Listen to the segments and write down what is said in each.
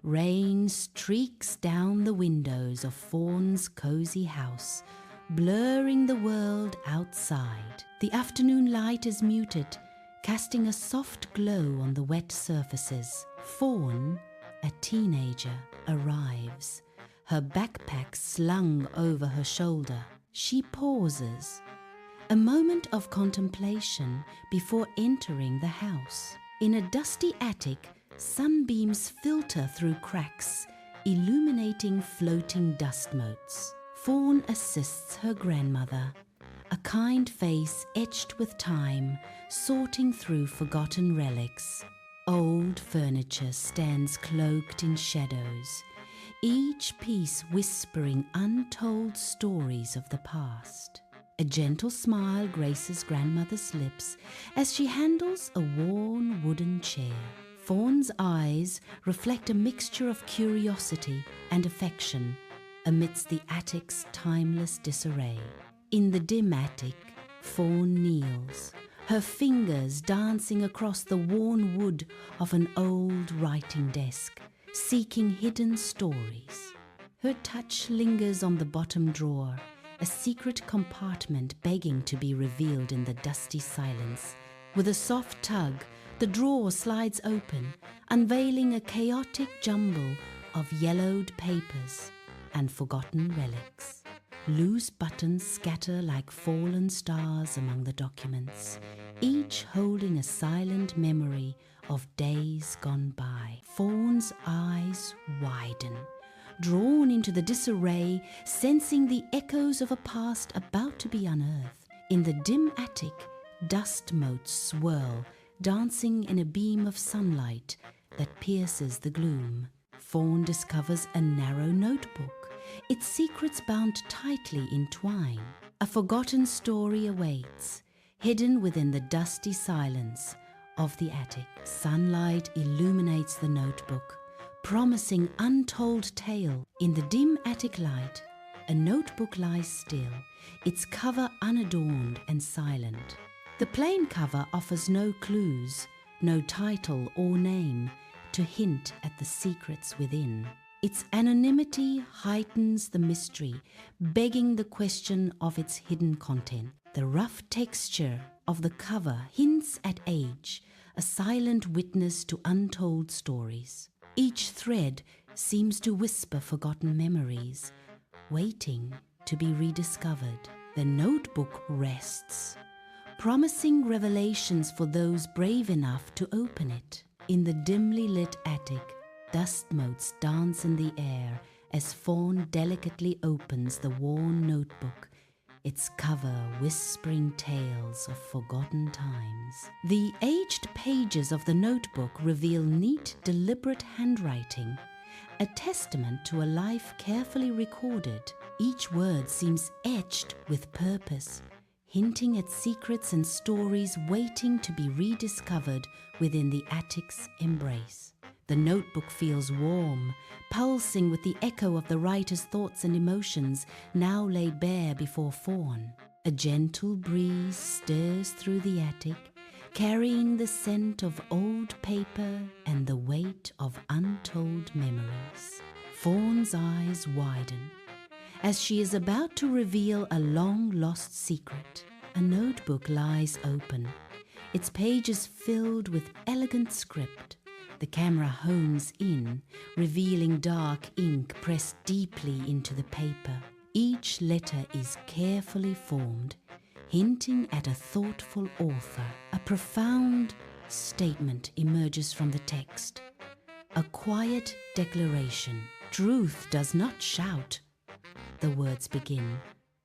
Rain streaks down the windows of Fawn's cozy house, blurring the world outside. The afternoon light is muted, casting a soft glow on the wet surfaces. Fawn, a teenager, arrives, her backpack slung over her shoulder. She pauses, a moment of contemplation before entering the house. In a dusty attic, sunbeams filter through cracks, illuminating floating dust motes. Fawn assists her grandmother, a kind face etched with time, sorting through forgotten relics. Old furniture stands cloaked in shadows, each piece whispering untold stories of the past. A gentle smile graces grandmother's lips as she handles a worn wooden chair. Fawn's eyes reflect a mixture of curiosity and affection amidst the attic's timeless disarray. In the dim attic, Fawn kneels, her fingers dancing across the worn wood of an old writing desk, seeking hidden stories. Her touch lingers on the bottom drawer, a secret compartment begging to be revealed in the dusty silence. With a soft tug, the drawer slides open, unveiling a chaotic jumble of yellowed papers and forgotten relics. Loose buttons scatter like fallen stars among the documents, each holding a silent memory of days gone by. Fawn's eyes widen, drawn into the disarray, sensing the echoes of a past about to be unearthed. In the dim attic, dust motes swirl, dancing in a beam of sunlight that pierces the gloom. Fawn discovers a narrow notebook, its secrets bound tightly in twine. A forgotten story awaits, hidden within the dusty silence of the attic. Sunlight illuminates the notebook, promising untold tale. In the dim attic light, a notebook lies still, its cover unadorned and silent. The plain cover offers no clues, no title or name to hint at the secrets within. Its anonymity heightens the mystery, begging the question of its hidden content. The rough texture of the cover hints at age, a silent witness to untold stories. Each thread seems to whisper forgotten memories, waiting to be rediscovered. The notebook rests, promising revelations for those brave enough to open it. In the dimly lit attic, dust motes dance in the air as Fawn delicately opens the worn notebook, its cover whispering tales of forgotten times. The aged pages of the notebook reveal neat, deliberate handwriting, a testament to a life carefully recorded. Each word seems etched with purpose, hinting at secrets and stories waiting to be rediscovered within the attic's embrace. The notebook feels warm, pulsing with the echo of the writer's thoughts and emotions now laid bare before Fawn. A gentle breeze stirs through the attic, carrying the scent of old paper and the weight of untold memories. Fawn's eyes widen as she is about to reveal a long-lost secret. A notebook lies open, its pages filled with elegant script. The camera hones in, revealing dark ink pressed deeply into the paper. Each letter is carefully formed, hinting at a thoughtful author. A profound statement emerges from the text, a quiet declaration. Truth does not shout, the words begin,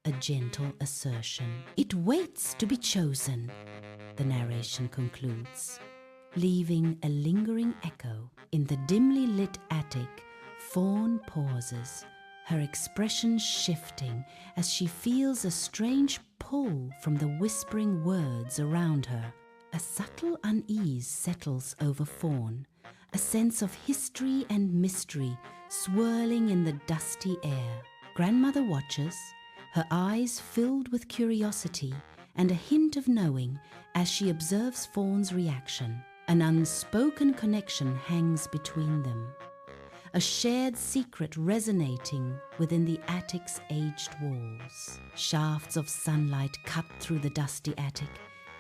a gentle assertion. It waits to be chosen, the narration concludes, leaving a lingering echo. In the dimly lit attic, Fawn pauses, her expression shifting as she feels a strange pull from the whispering words around her. A subtle unease settles over Fawn, a sense of history and mystery swirling in the dusty air. Grandmother watches, her eyes filled with curiosity and a hint of knowing as she observes Fawn's reaction. An unspoken connection hangs between them, a shared secret resonating within the attic's aged walls. Shafts of sunlight cut through the dusty attic,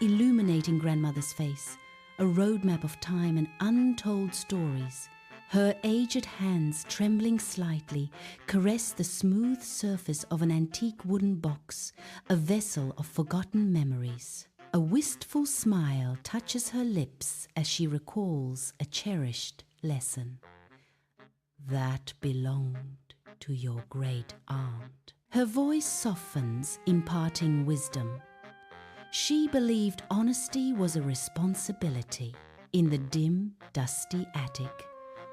illuminating grandmother's face, a roadmap of time and untold stories. Her aged hands, trembling slightly, caress the smooth surface of an antique wooden box, a vessel of forgotten memories. A wistful smile touches her lips as she recalls a cherished lesson. That belonged to your great aunt. Her voice softens, imparting wisdom. She believed honesty was a responsibility. In the dim, dusty attic,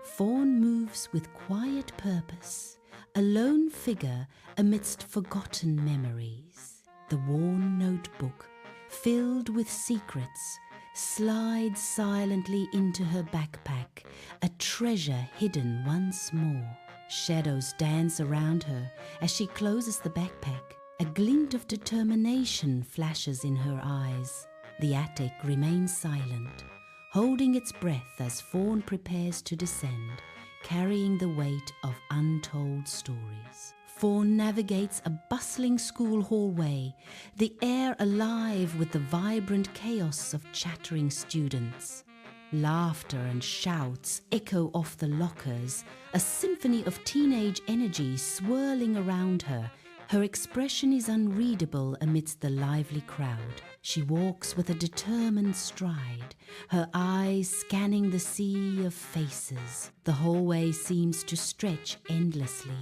Fawn moves with quiet purpose, a lone figure amidst forgotten memories. The worn notebook, filled with secrets, slides silently into her backpack, a treasure hidden once more. Shadows dance around her as she closes the backpack. A glint of determination flashes in her eyes. The attic remains silent, holding its breath as Fawn prepares to descend, carrying the weight of untold stories. Fawn navigates a bustling school hallway, the air alive with the vibrant chaos of chattering students. Laughter and shouts echo off the lockers, a symphony of teenage energy swirling around her. Her expression is unreadable amidst the lively crowd. She walks with a determined stride, her eyes scanning the sea of faces. The hallway seems to stretch endlessly,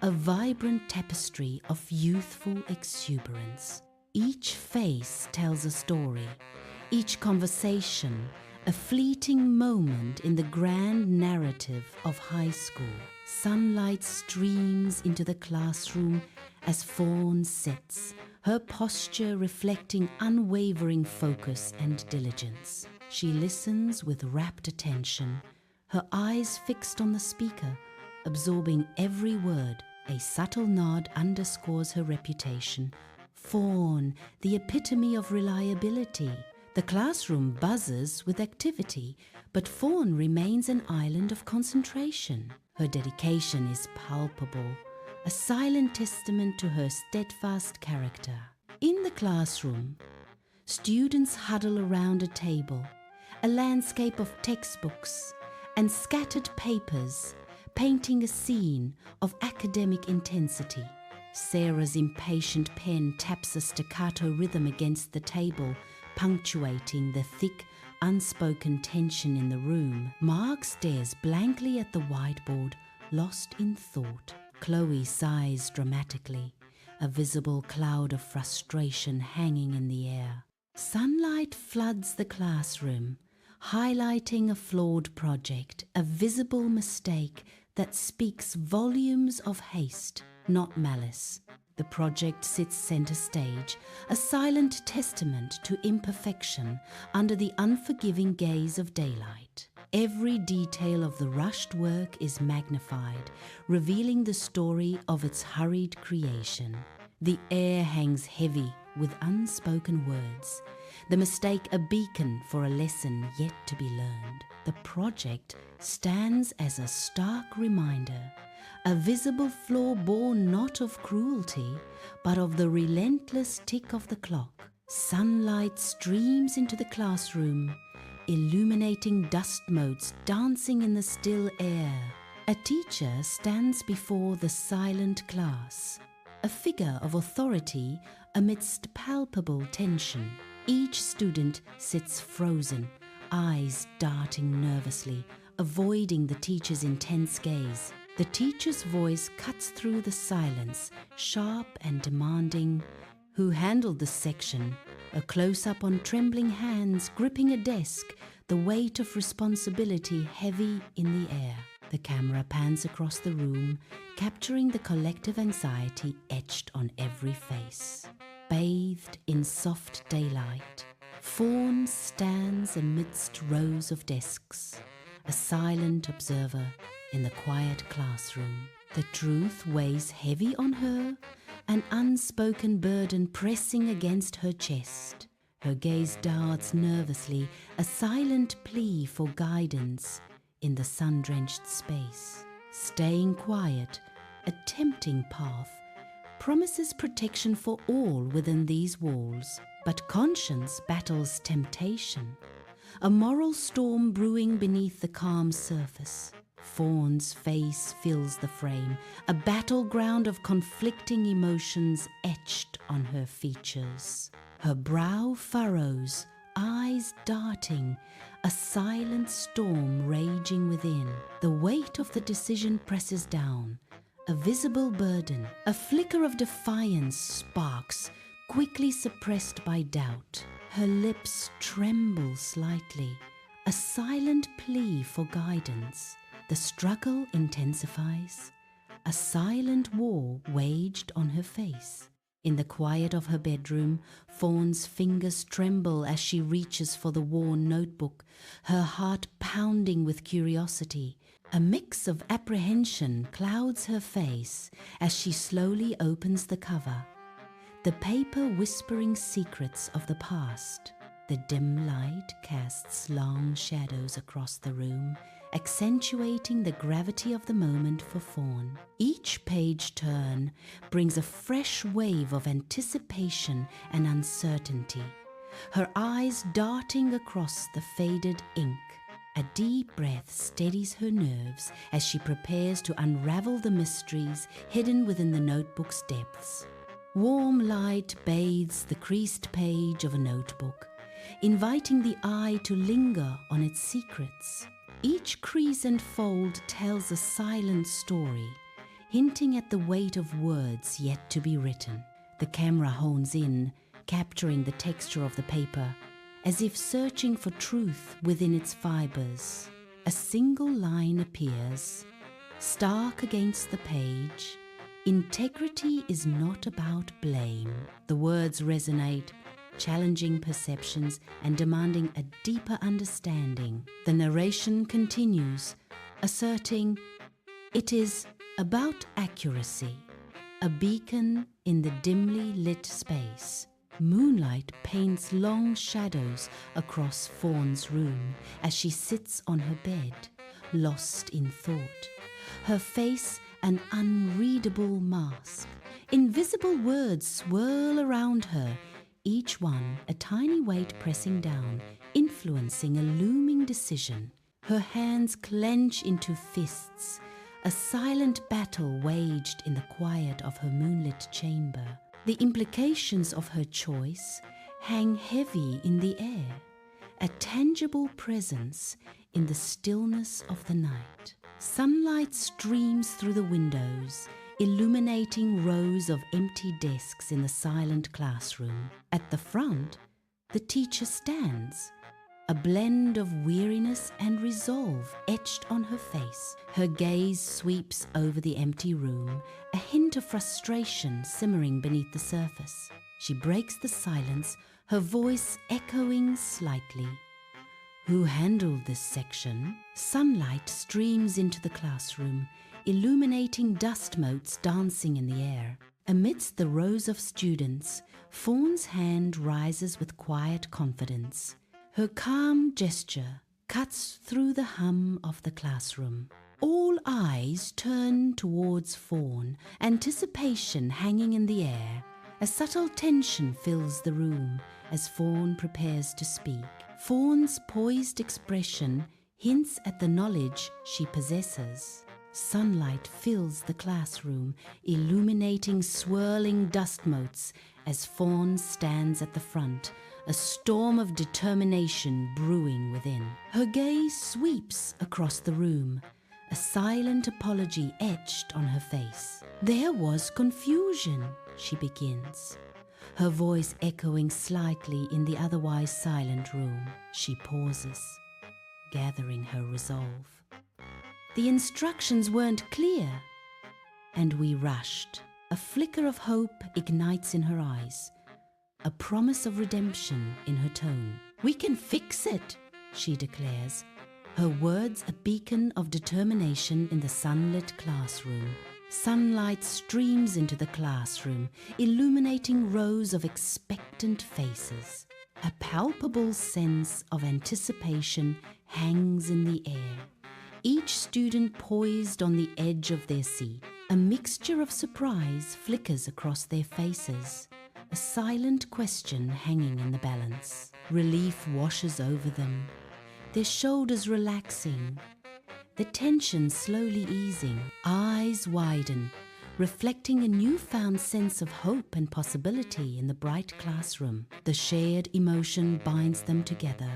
a vibrant tapestry of youthful exuberance. Each face tells a story, each conversation a fleeting moment in the grand narrative of high school. Sunlight streams into the classroom as Fawn sits, her posture reflecting unwavering focus and diligence. She listens with rapt attention, her eyes fixed on the speaker, absorbing every word. A subtle nod underscores her reputation. Fawn, the epitome of reliability. The classroom buzzes with activity, but Fawn remains an island of concentration. Her dedication is palpable, a silent testament to her steadfast character. In the classroom, students huddle around a table, a landscape of textbooks and scattered papers, painting a scene of academic intensity. Sarah's impatient pen taps a staccato rhythm against the table, punctuating the thick, unspoken tension in the room. Mark stares blankly at the whiteboard, lost in thought. Chloe sighs dramatically, a visible cloud of frustration hanging in the air. Sunlight floods the classroom, highlighting a flawed project, a visible mistake that speaks volumes of haste, not malice. The project sits center stage, a silent testament to imperfection under the unforgiving gaze of daylight. Every detail of the rushed work is magnified, revealing the story of its hurried creation. The air hangs heavy with unspoken words, the mistake a beacon for a lesson yet to be learned. The project stands as a stark reminder, a visible flaw born not of cruelty, but of the relentless tick of the clock. Sunlight streams into the classroom, illuminating dust motes dancing in the still air. A teacher stands before the silent class, a figure of authority amidst palpable tension. Each student sits frozen, eyes darting nervously, avoiding the teacher's intense gaze. The teacher's voice cuts through the silence, sharp and demanding. Who handled this section? A close-up on trembling hands gripping a desk, the weight of responsibility heavy in the air. The camera pans across the room, capturing the collective anxiety etched on every face. Bathed in soft daylight, Fawn stands amidst rows of desks, a silent observer in the quiet classroom. The truth weighs heavy on her, an unspoken burden pressing against her chest. Her gaze darts nervously, a silent plea for guidance in the sun-drenched space. Staying quiet, a tempting path, promises protection for all within these walls. But conscience battles temptation, a moral storm brewing beneath the calm surface. Fawn's face fills the frame, a battleground of conflicting emotions etched on her features. Her brow furrows, eyes darting, a silent storm raging within. The weight of the decision presses down, a visible burden. A flicker of defiance sparks, quickly suppressed by doubt. Her lips tremble slightly, a silent plea for guidance. The struggle intensifies, a silent war waged on her face. In the quiet of her bedroom, Fawn's fingers tremble as she reaches for the worn notebook, her heart pounding with curiosity. A mix of apprehension clouds her face as she slowly opens the cover, the paper whispering secrets of the past. The dim light casts long shadows across the room, accentuating the gravity of the moment for Fawn. Each page turn brings a fresh wave of anticipation and uncertainty, her eyes darting across the faded ink. A deep breath steadies her nerves as she prepares to unravel the mysteries hidden within the notebook's depths. Warm light bathes the creased page of a notebook, inviting the eye to linger on its secrets. Each crease and fold tells a silent story, hinting at the weight of words yet to be written. The camera hones in, capturing the texture of the paper, as if searching for truth within its fibers. A single line appears, stark against the page. Integrity is not about blame. The words resonate, challenging perceptions and demanding a deeper understanding. The narration continues, asserting it is about accuracy, a beacon in the dimly lit space. Moonlight paints long shadows across Fawn's room as she sits on her bed, lost in thought. Her face an unreadable mask. Invisible words swirl around her, each one a tiny weight pressing down, influencing a looming decision. Her hands clench into fists, a silent battle waged in the quiet of her moonlit chamber. The implications of her choice hang heavy in the air, a tangible presence in the stillness of the night. Sunlight streams through the windows, illuminating rows of empty desks in the silent classroom. At the front, the teacher stands, a blend of weariness and resolve etched on her face. Her gaze sweeps over the empty room, a hint of frustration simmering beneath the surface. She breaks the silence, her voice echoing slightly. Who handled this section? Sunlight streams into the classroom, illuminating dust motes dancing in the air. Amidst the rows of students, Fawn's hand rises with quiet confidence. Her calm gesture cuts through the hum of the classroom. All eyes turn towards Fawn, anticipation hanging in the air. A subtle tension fills the room as Fawn prepares to speak. Fawn's poised expression hints at the knowledge she possesses. Sunlight fills the classroom, illuminating swirling dust motes as Fawn stands at the front, a storm of determination brewing within. Her gaze sweeps across the room, a silent apology etched on her face. There was confusion, she begins, her voice echoing slightly in the otherwise silent room. She pauses, gathering her resolve. The instructions weren't clear, and we rushed. A flicker of hope ignites in her eyes, a promise of redemption in her tone. We can fix it, she declares, her words a beacon of determination in the sunlit classroom. Sunlight streams into the classroom, illuminating rows of expectant faces. A palpable sense of anticipation hangs in the air, each student poised on the edge of their seat. A mixture of surprise flickers across their faces, a silent question hanging in the balance. Relief washes over them, their shoulders relaxing, the tension slowly easing. Eyes widen, reflecting a newfound sense of hope and possibility in the bright classroom. The shared emotion binds them together,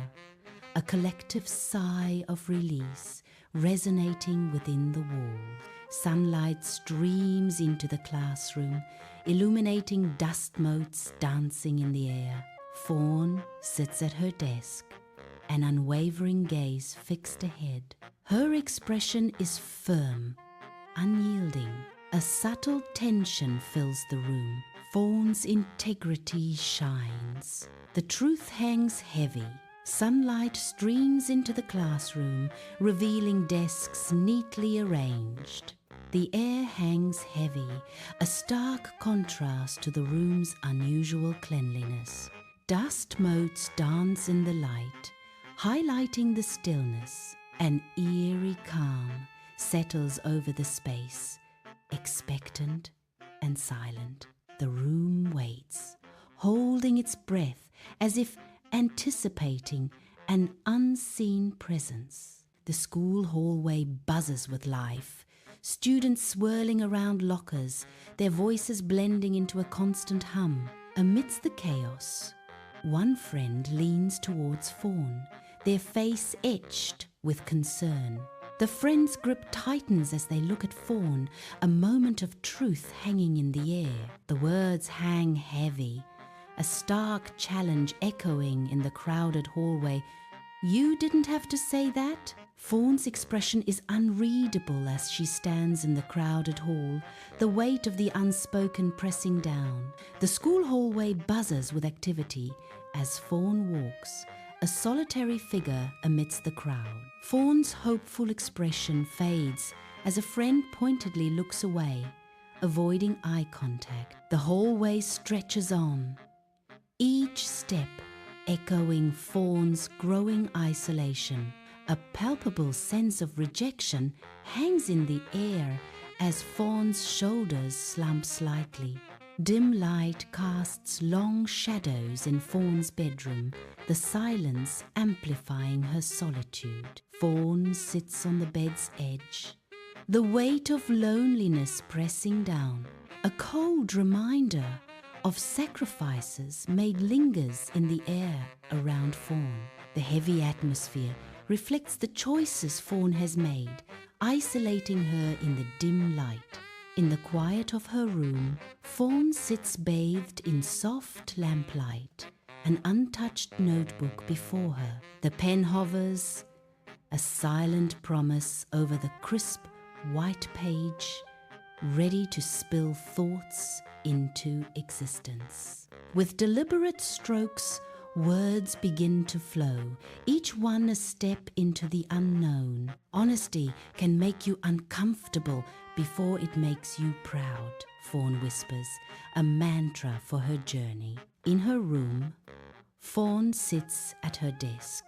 a collective sigh of release resonating within the wall. Sunlight streams into the classroom, illuminating dust motes dancing in the air. Fawn sits at her desk, an unwavering gaze fixed ahead. Her expression is firm, unyielding. A subtle tension fills the room. Fawn's integrity shines. The truth hangs heavy. Sunlight streams into the classroom, revealing desks neatly arranged. The air hangs heavy, a stark contrast to the room's unusual cleanliness. Dust motes dance in the light, highlighting the stillness. An eerie calm settles over the space, expectant and silent. The room waits, holding its breath as if anticipating an unseen presence. The school hallway buzzes with life, students swirling around lockers, their voices blending into a constant hum. Amidst the chaos, one friend leans towards Fawn, their face etched with concern. The friend's grip tightens as they look at Fawn, a moment of truth hanging in the air. The words hang heavy, a stark challenge echoing in the crowded hallway. "You didn't have to say that?" Fawn's expression is unreadable as she stands in the crowded hall, the weight of the unspoken pressing down. The school hallway buzzes with activity as Fawn walks, a solitary figure amidst the crowd. Fawn's hopeful expression fades as a friend pointedly looks away, avoiding eye contact. The hallway stretches on, each step echoing Fawn's growing isolation. A palpable sense of rejection hangs in the air as Fawn's shoulders slump slightly. Dim light casts long shadows in Fawn's bedroom, the silence amplifying her solitude. Fawn sits on the bed's edge, the weight of loneliness pressing down. A cold reminder of sacrifices made lingers in the air around Fawn. The heavy atmosphere reflects the choices Fawn has made, isolating her in the dim light. In the quiet of her room, Fawn sits bathed in soft lamplight, an untouched notebook before her. The pen hovers, a silent promise over the crisp white page, ready to spill thoughts into existence. With deliberate strokes, words begin to flow, each one a step into the unknown. Honesty can make you uncomfortable before it makes you proud, Fawn whispers, a mantra for her journey. In her room, Fawn sits at her desk,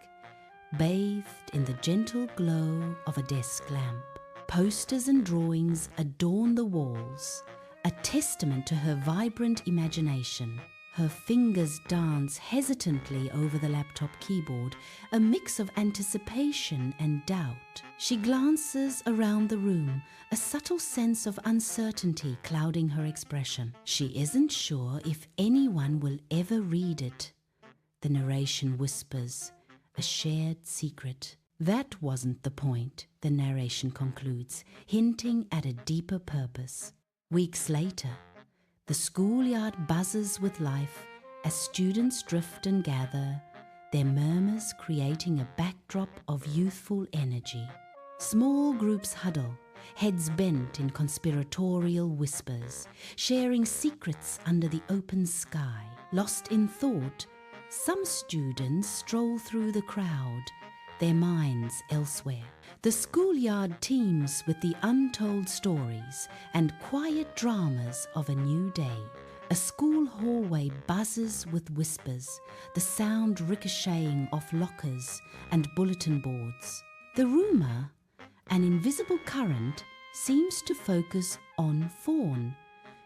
bathed in the gentle glow of a desk lamp. Posters and drawings adorn the walls, a testament to her vibrant imagination. Her fingers dance hesitantly over the laptop keyboard, a mix of anticipation and doubt. She glances around the room, a subtle sense of uncertainty clouding her expression. She isn't sure if anyone will ever read it. The narration whispers, a shared secret. That wasn't the point, the narration concludes, hinting at a deeper purpose. Weeks later, the schoolyard buzzes with life as students drift and gather, their murmurs creating a backdrop of youthful energy. Small groups huddle, heads bent in conspiratorial whispers, sharing secrets under the open sky. Lost in thought, some students stroll through the crowd, their minds elsewhere. The schoolyard teems with the untold stories and quiet dramas of a new day. A school hallway buzzes with whispers, the sound ricocheting off lockers and bulletin boards. The rumor, An invisible current seems to focus on Fawn,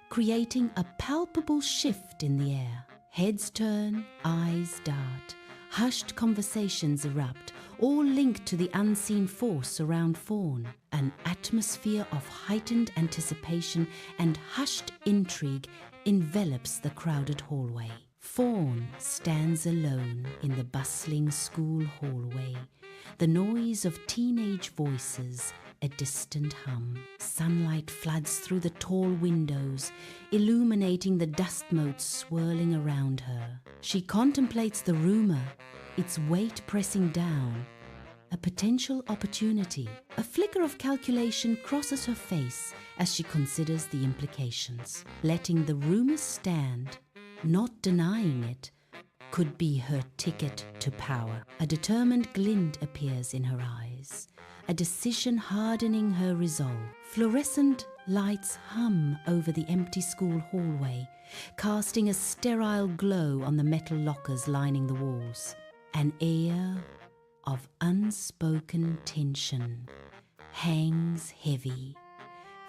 creating a palpable shift in the air. Heads turn, eyes dart, hushed conversations erupt, all linked to the unseen force around Fawn. An atmosphere of heightened anticipation and hushed intrigue envelops the crowded hallway. Fawn stands alone in the bustling school hallway, the noise of teenage voices, a distant hum. Sunlight floods through the tall windows, illuminating the dust motes swirling around her. She contemplates the rumor, its weight pressing down. A potential opportunity. A flicker of calculation crosses her face as she considers the implications. Letting the rumor stand, not denying it, could be her ticket to power. A determined glint appears in her eyes, a decision hardening her resolve. Fluorescent lights hum over the empty school hallway, casting a sterile glow on the metal lockers lining the walls. An air of unspoken tension hangs heavy,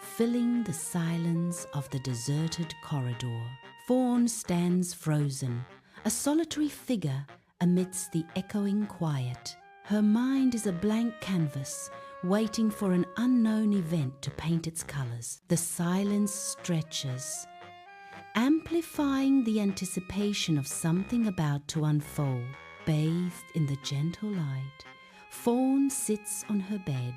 filling the silence of the deserted corridor. Fawn stands frozen, a solitary figure amidst the echoing quiet. Her mind is a blank canvas, waiting for an unknown event to paint its colors. The silence stretches, amplifying the anticipation of something about to unfold. Bathed in the gentle light, Fawn sits on her bed,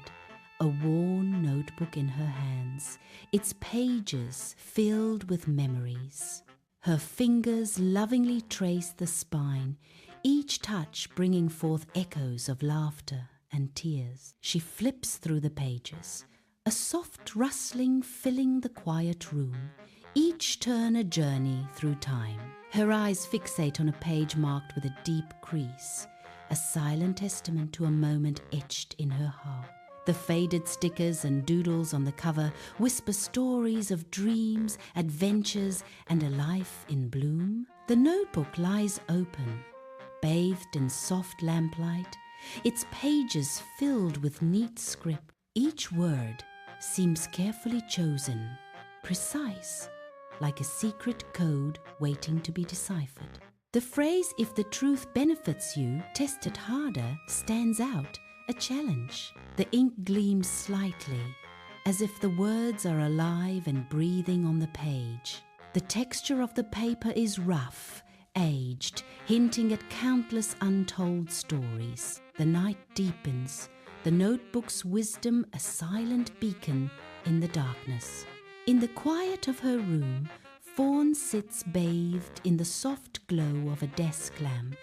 a worn notebook in her hands, its pages filled with memories. Her fingers lovingly trace the spine, each touch bringing forth echoes of laughter and tears. She flips through the pages, a soft rustling filling the quiet room, each turn a journey through time. Her eyes fixate on a page marked with a deep crease, a silent testament to a moment etched in her heart. The faded stickers and doodles on the cover whisper stories of dreams, adventures, and a life in bloom. The notebook lies open, bathed in soft lamplight, its pages filled with neat script. Each word seems carefully chosen, precise, like a secret code waiting to be deciphered. The phrase, "If the truth benefits you, test it harder," stands out, a challenge. The ink gleams slightly, as if the words are alive and breathing on the page. The texture of the paper is rough, aged, hinting at countless untold stories. The night deepens, the notebook's wisdom a silent beacon in the darkness. In the quiet of her room, Fawn sits bathed in the soft glow of a desk lamp,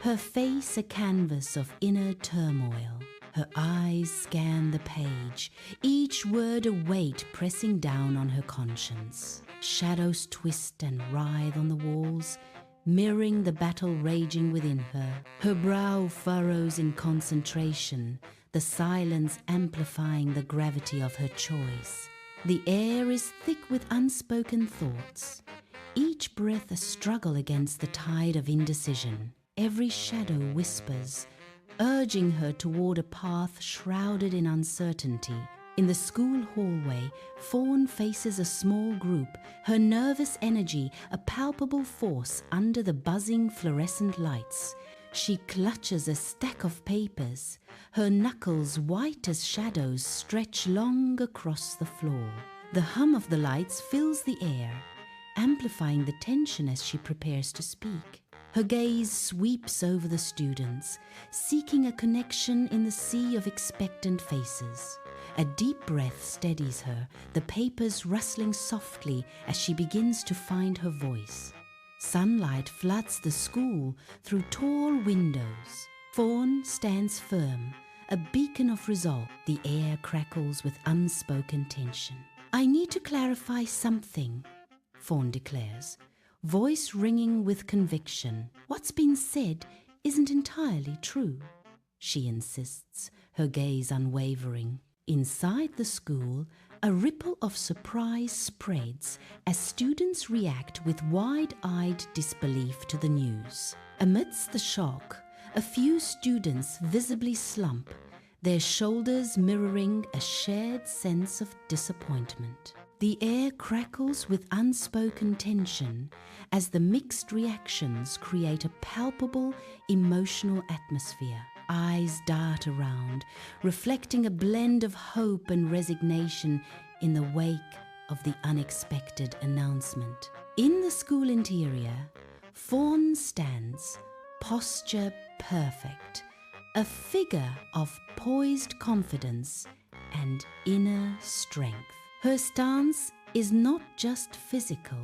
her face a canvas of inner turmoil. Her eyes scan the page, each word a weight pressing down on her conscience. Shadows twist and writhe on the walls, mirroring the battle raging within her. Her brow furrows in concentration, the silence amplifying the gravity of her choice. The air is thick with unspoken thoughts, each breath a struggle against the tide of indecision. Every shadow whispers, urging her toward a path shrouded in uncertainty. In the school hallway, Fawn faces a small group, her nervous energy a palpable force under the buzzing fluorescent lights. She clutches a stack of papers. Her knuckles, white as shadows, stretch long across the floor. The hum of the lights fills the air, amplifying the tension as she prepares to speak. Her gaze sweeps over the students, seeking a connection in the sea of expectant faces. A deep breath steadies her, the papers rustling softly as she begins to find her voice. Sunlight floods the school through tall windows. Fawn stands firm, a beacon of resolve. The air crackles with unspoken tension. "I need to clarify something," Fawn declares, voice ringing with conviction. "What's been said isn't entirely true," she insists, her gaze unwavering. Inside the school, a ripple of surprise spreads as students react with wide-eyed disbelief to the news. Amidst the shock, a few students visibly slump, their shoulders mirroring a shared sense of disappointment. The air crackles with unspoken tension as the mixed reactions create a palpable emotional atmosphere. Eyes dart around, reflecting a blend of hope and resignation in the wake of the unexpected announcement. In the school interior, Fawn stands, posture perfect, a figure of poised confidence and inner strength. Her stance is not just physical,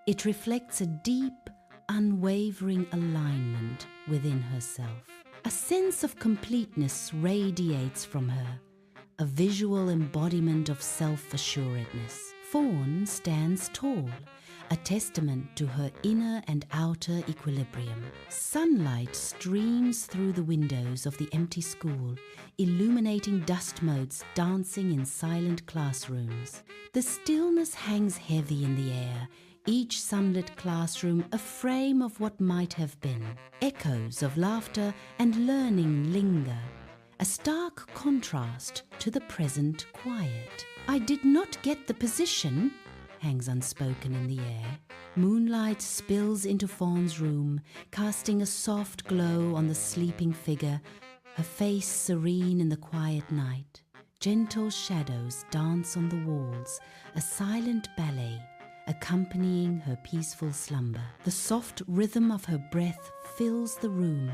it reflects a deep, unwavering alignment within herself. A sense of completeness radiates from her, a visual embodiment of self-assuredness. Fawn stands tall, a testament to her inner and outer equilibrium. Sunlight streams through the windows of the empty school, illuminating dust motes dancing in silent classrooms. The stillness hangs heavy in the air, each sunlit classroom a frame of what might have been. Echoes of laughter and learning linger, a stark contrast to the present quiet. "I did not get the position," hangs unspoken in the air. Moonlight spills into Fawn's room, casting a soft glow on the sleeping figure, her face serene in the quiet night. Gentle shadows dance on the walls, a silent ballet accompanying her peaceful slumber. The soft rhythm of her breath fills the room,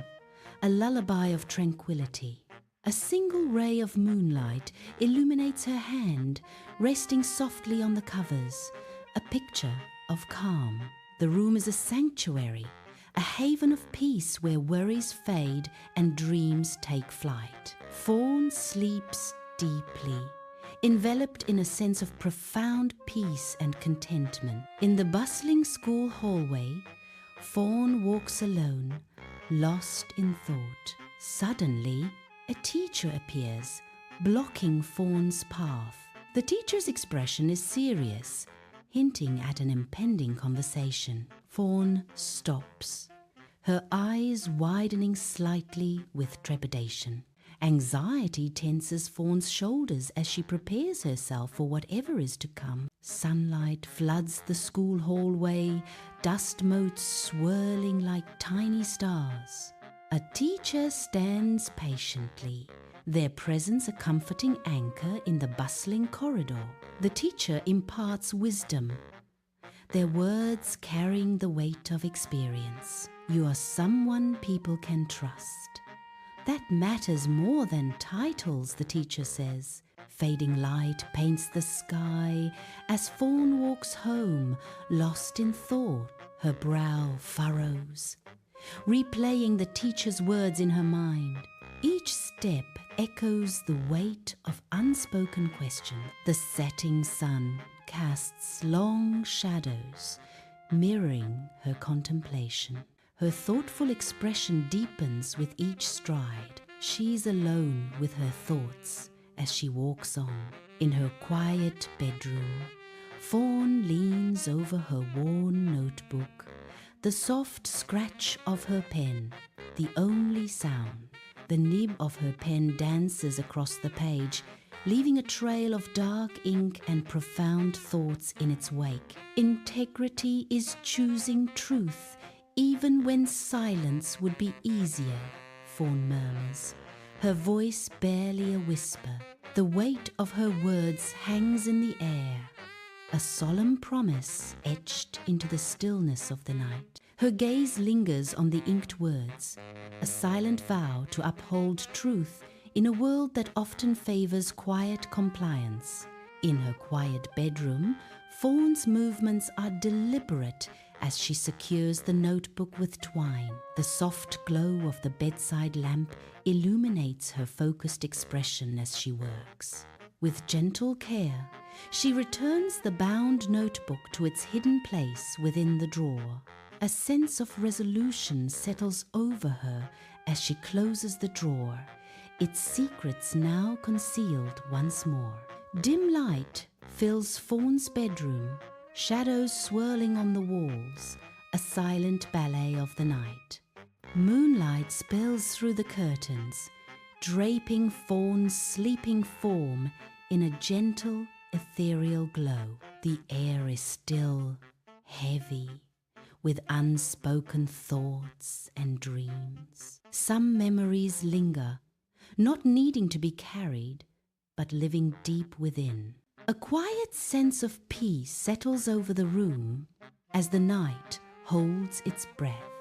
a lullaby of tranquility. A single ray of moonlight illuminates her hand, resting softly on the covers, a picture of calm. The room is a sanctuary, a haven of peace where worries fade and dreams take flight. Fawn sleeps deeply, enveloped in a sense of profound peace and contentment. In the bustling school hallway, Fawn walks alone, lost in thought. Suddenly, a teacher appears, blocking Fawn's path. The teacher's expression is serious, hinting at an impending conversation. Fawn stops, her eyes widening slightly with trepidation. Anxiety tenses Fawn's shoulders as she prepares herself for whatever is to come. Sunlight floods the school hallway, dust motes swirling like tiny stars. A teacher stands patiently, their presence a comforting anchor in the bustling corridor. The teacher imparts wisdom, their words carrying the weight of experience. "You are someone people can trust. That matters more than titles," the teacher says. Fading light paints the sky as Fawn walks home, lost in thought. Her brow furrows, replaying the teacher's words in her mind. Each step echoes the weight of unspoken questions. The setting sun casts long shadows, mirroring her contemplation. Her thoughtful expression deepens with each stride. She's alone with her thoughts as she walks on. In her quiet bedroom, Fawn leans over her worn notebook, the soft scratch of her pen, the only sound. The nib of her pen dances across the page, leaving a trail of dark ink and profound thoughts in its wake. Integrity is choosing truth, even when silence would be easier, Fawn murmurs, her voice barely a whisper. The weight of her words hangs in the air, a solemn promise etched into the stillness of the night. Her gaze lingers on the inked words, a silent vow to uphold truth in a world that often favors quiet compliance. In her quiet bedroom, Fawn's movements are deliberate as she secures the notebook with twine. The soft glow of the bedside lamp illuminates her focused expression as she works. With gentle care, she returns the bound notebook to its hidden place within the drawer. A sense of resolution settles over her as she closes the drawer, its secrets now concealed once more. Dim light fills Fawn's bedroom, shadows swirling on the walls, a silent ballet of the night. Moonlight spills through the curtains, draping Fawn's sleeping form in a gentle, ethereal glow. The air is still, heavy, with unspoken thoughts and dreams. Some memories linger, not needing to be carried, but living deep within. A quiet sense of peace settles over the room as the night holds its breath.